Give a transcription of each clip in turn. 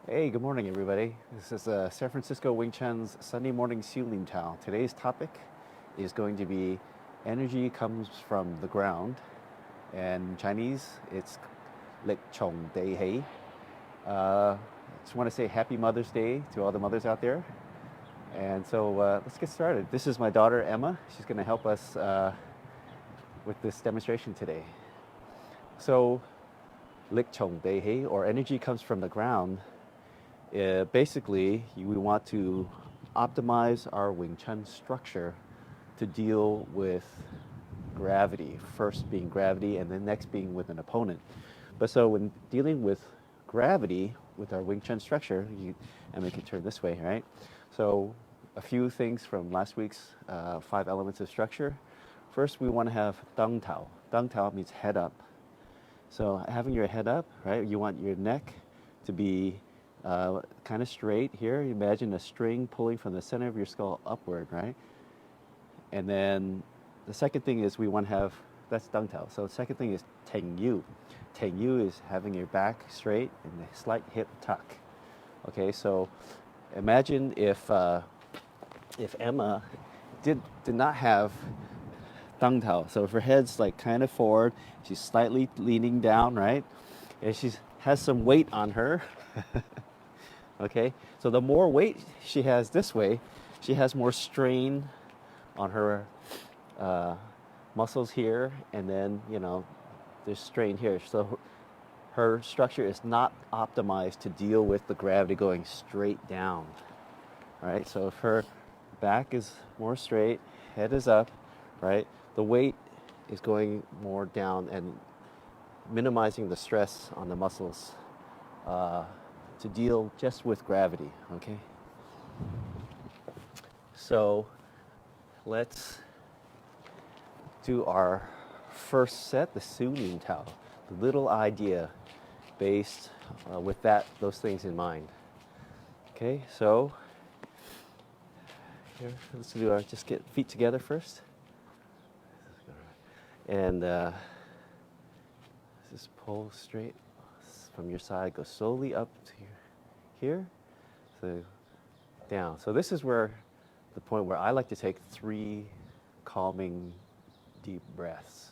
Hey, good morning, everybody. This is San Francisco Wing Chun's Sunday morning Siu Nim Tao. Today's topic is going to be energy comes from the ground. And in Chinese, it's力從地起. Just want to say Happy Mother's Day to all the mothers out there. And so let's get started. This is my daughter, Emma. She's going to help us with this demonstration today. So, 力從地起, or energy comes from the ground. Basically, we want to optimize our Wing Chun structure to deal with gravity. First being gravity, and then next being with an opponent. But so when dealing with gravity with our Wing Chun structure, and we can turn this way, right? So a few things from last week's 5 elements of structure. First, we want to have Dang Tao. Dang Tao means head up. So having your head up, right? You want your neck to be kind of straight here. Imagine a string pulling from the center of your skull upward, right? And then the second thing is we want to have, that's Dang Tao. So the second thing is Teng Yu. Teng Yu is having your back straight and a slight hip tuck. Okay, so imagine if Emma did not have Dang Tao. So if her head's like kind of forward, she's slightly leaning down, right? And she has some weight on her. Okay, so the more weight she has this way, she has more strain on her muscles here, and then, there's strain here. So her structure is not optimized to deal with the gravity going straight down. All right, so if her back is more straight, head is up, right, the weight is going more down and minimizing the stress on the muscles to deal just with gravity, okay? So let's do our first set, the Siu Nim Tao, the little idea based with those things in mind. Okay, so here, let's do just get feet together first. And just pull straight from your side, go slowly up to here, so down. So this is where the point where I like to take 3 calming deep breaths.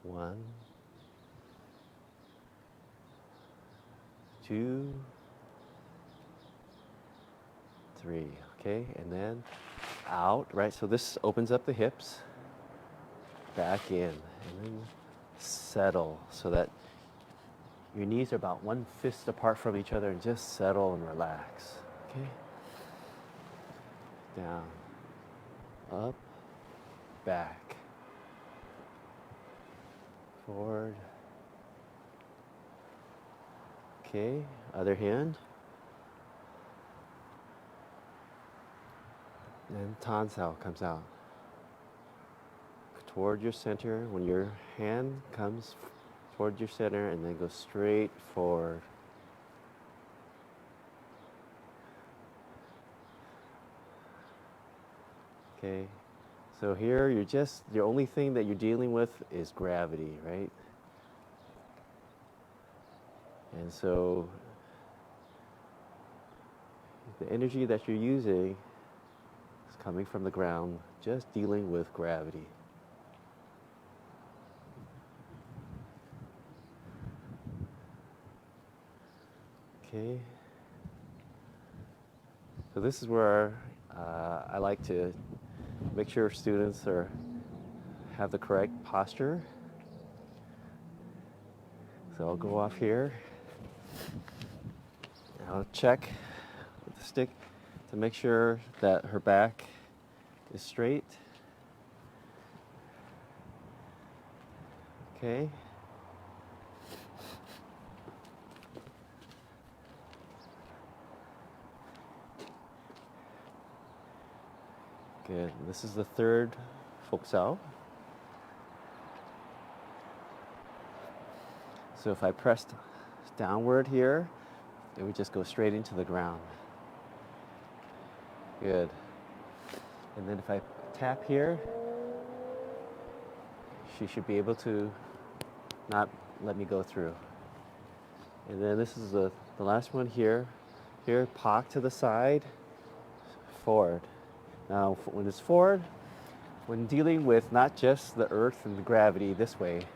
1, 2, 3. Okay, and then out, right? So this opens up the hips, back in, and then settle so that your knees are about 1 fist apart from each other, and just settle and relax. Okay? Down, up, back, forward. Okay, other hand. And Tan Sao comes out toward your center. When your hand comes toward your center, and then go straight forward. Okay, so here your only thing that you're dealing with is gravity, right? And so the energy that you're using is coming from the ground, just dealing with gravity. Okay, so this is where I like to make sure students have the correct posture. So I'll go off here. I'll check with the stick to make sure that her back is straight. Okay. Good. This is the third Fok Sao. So if I pressed downward here, it would just go straight into the ground. Good. And then if I tap here, she should be able to not let me go through. And then this is the last one here. Here, park to the side, forward. Now, when it's forward, when dealing with not just the earth and the gravity this way,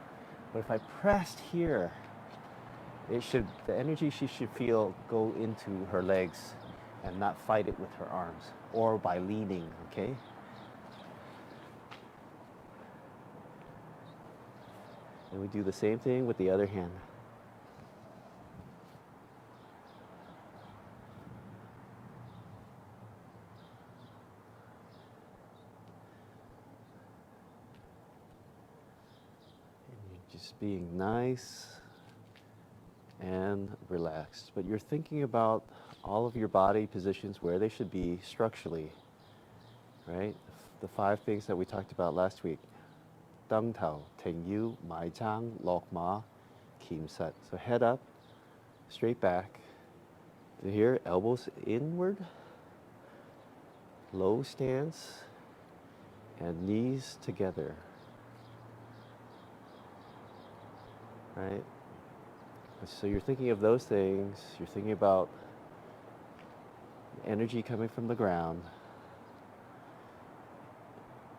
but if I pressed here, the energy she should feel go into her legs and not fight it with her arms or by leaning, okay? And we do the same thing with the other hand. And you're just being nice and relaxed, but you're thinking about all of your body positions where they should be structurally, right? The 5 things that we talked about last week. Dang Tao, Teng Yu, Mai Chang, Lok Ma, Kim Sat. So head up, straight back. To here, elbows inward, low stance, and knees together, right? So you're thinking of those things, you're thinking about energy coming from the ground,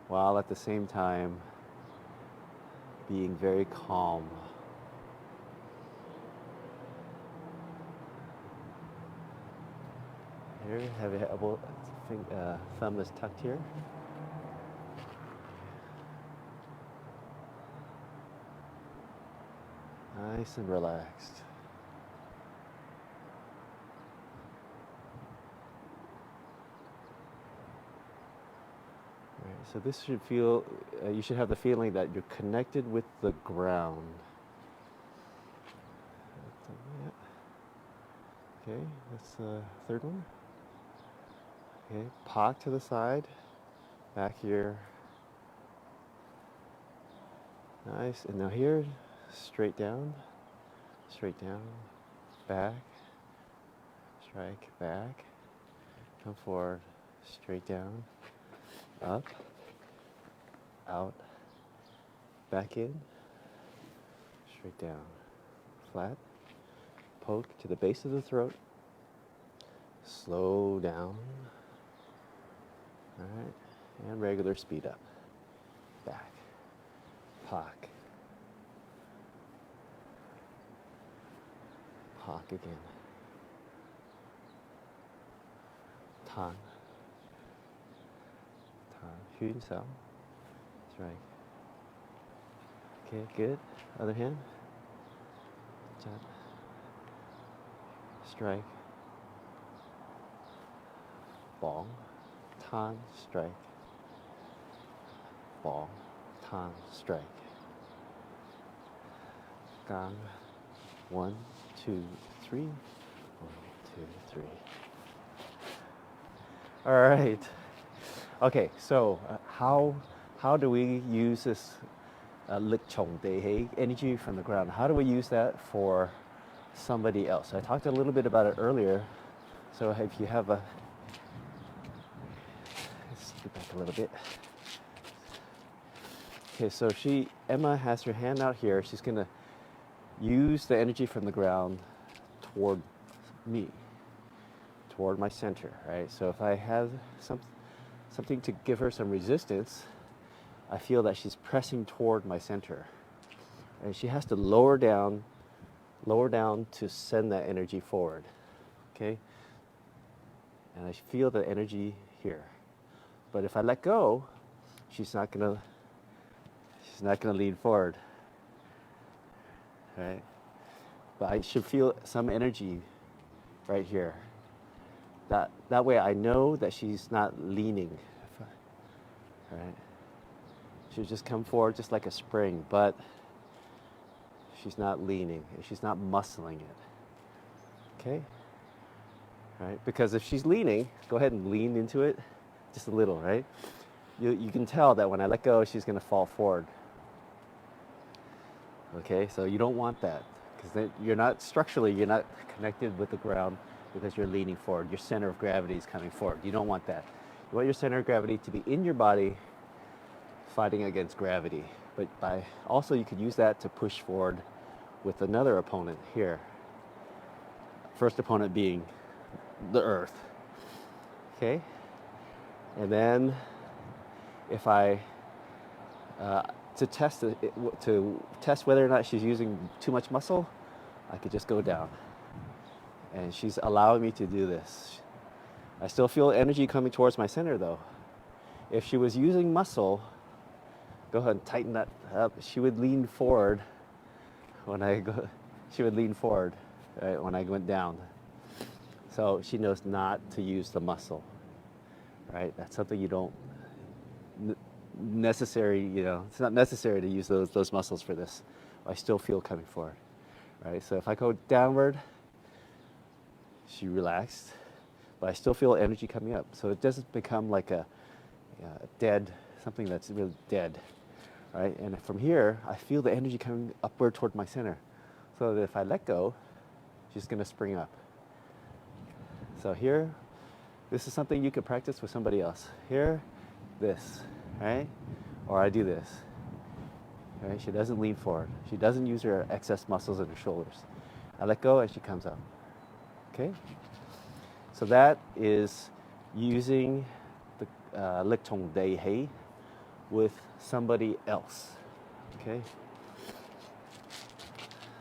while at the same time being very calm. Here, have your elbow, thumb is tucked here. Nice and relaxed. All right, so this should feel, you should have the feeling that you're connected with the ground. Okay, that's the third one. Okay, park to the side, back here. Nice, and now here, straight down, back, strike, back, come forward, straight down, up, out, back in, straight down, flat, poke to the base of the throat, slow down, all right, and regular speed up, back, park, park again, tan, Yun Sao, strike, okay, good, other hand, jab, strike, bong, tan, strike, bong, tan, strike, gang, 1, 2, 3, 1, 2, 3. All right. Okay, so how do we use this力從地起, energy from the ground? How do we use that for somebody else? I talked a little bit about it earlier. So if you have let's get back a little bit. Okay, so Emma has her hand out here. She's gonna use the energy from the ground toward me, toward my center, right? So if I have something to give her some resistance, I feel that she's pressing toward my center. And she has to lower down to send that energy forward, okay? And I feel the energy here. But if I let go, she's not gonna lean forward, right? But I should feel some energy right here. That way I know that she's not leaning, right? She'll just come forward just like a spring, but she's not leaning, she's not muscling it, okay? Right? Because if she's leaning, go ahead and lean into it just a little, right? You can tell that when I let go, she's gonna fall forward. Okay, so you don't want that, because you're not connected with the ground because you're leaning forward. Your center of gravity is coming forward. You don't want that. You want your center of gravity to be in your body, fighting against gravity. But also you could use that to push forward with another opponent here. First opponent being the earth. Okay? And then if I to test whether or not she's using too much muscle, I could just go down. And she's allowing me to do this. I still feel energy coming towards my center though. If she was using muscle, go ahead and tighten that up. She would lean forward when I go. She would lean forward, right, when I went down. So she knows not to use the muscle, right? That's something you don't necessary. You know, it's not necessary to use those muscles for this. I still feel coming forward, right? So if I go downward, she relaxed, but I still feel energy coming up. So it doesn't become like a dead, something that's really dead, right? And from here, I feel the energy coming upward toward my center. So that if I let go, she's gonna spring up. So here, this is something you could practice with somebody else. Here, this, right? Or I do this, right? She doesn't lean forward. She doesn't use her excess muscles in her shoulders. I let go and she comes up, okay? So that is using the 力從地起 with somebody else, okay?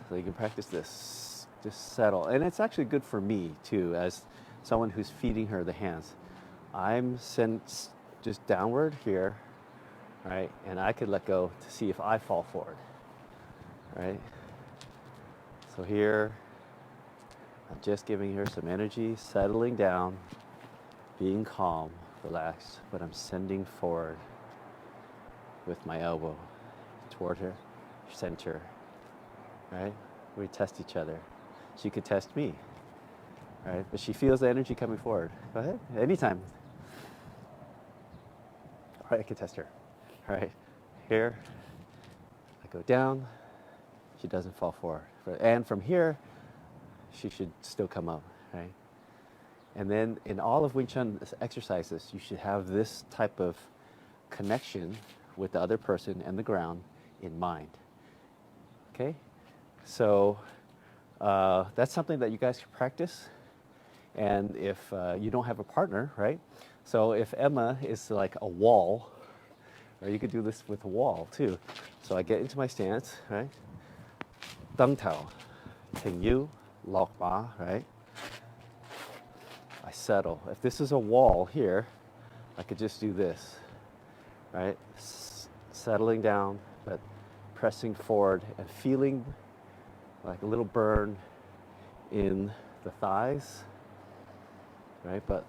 So you can practice this, just settle. And it's actually good for me too, as someone who's feeding her the hands. I'm sent just downward here, right? And I could let go to see if I fall forward, right? So here, I'm just giving her some energy, settling down, being calm, relaxed, but I'm sending forward with my elbow toward her center, right? We test each other. She could test me, right? But she feels the energy coming forward. Go ahead, anytime. All right, I can test her. All right, here, I go down, she doesn't fall forward. And from here, she should still come up, right? And then in all of Wing Chun exercises, you should have this type of connection with the other person and the ground in mind, okay? So that's something that you guys can practice. And if you don't have a partner, right? So if Emma is like a wall, or you could do this with a wall too. So I get into my stance, right? Tung Tao, Ting Yu, Lok Ma, right? I settle. If this is a wall here, I could just do this, right? Settling down, but pressing forward and feeling like a little burn in the thighs, right? But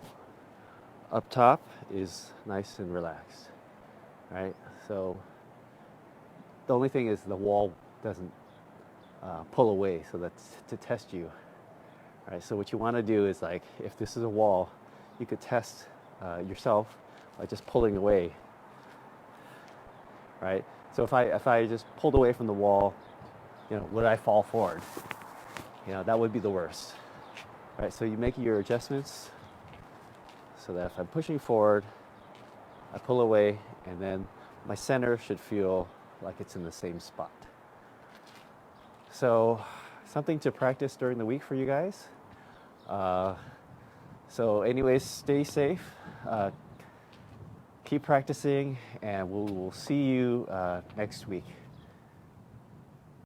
up top is nice and relaxed, right? So the only thing is the wall doesn't pull away, so that's to test you, right? So what you want to do is, like, if this is a wall, you could test yourself by just pulling away, right? So if I just pulled away from the wall, you know, would I fall forward? You know, that would be the worst, right? So you make your adjustments so that if I'm pushing forward, I pull away, and then my center should feel like it's in the same spot. So something to practice during the week for you guys. So anyways, stay safe, keep practicing, and we'll see you next week.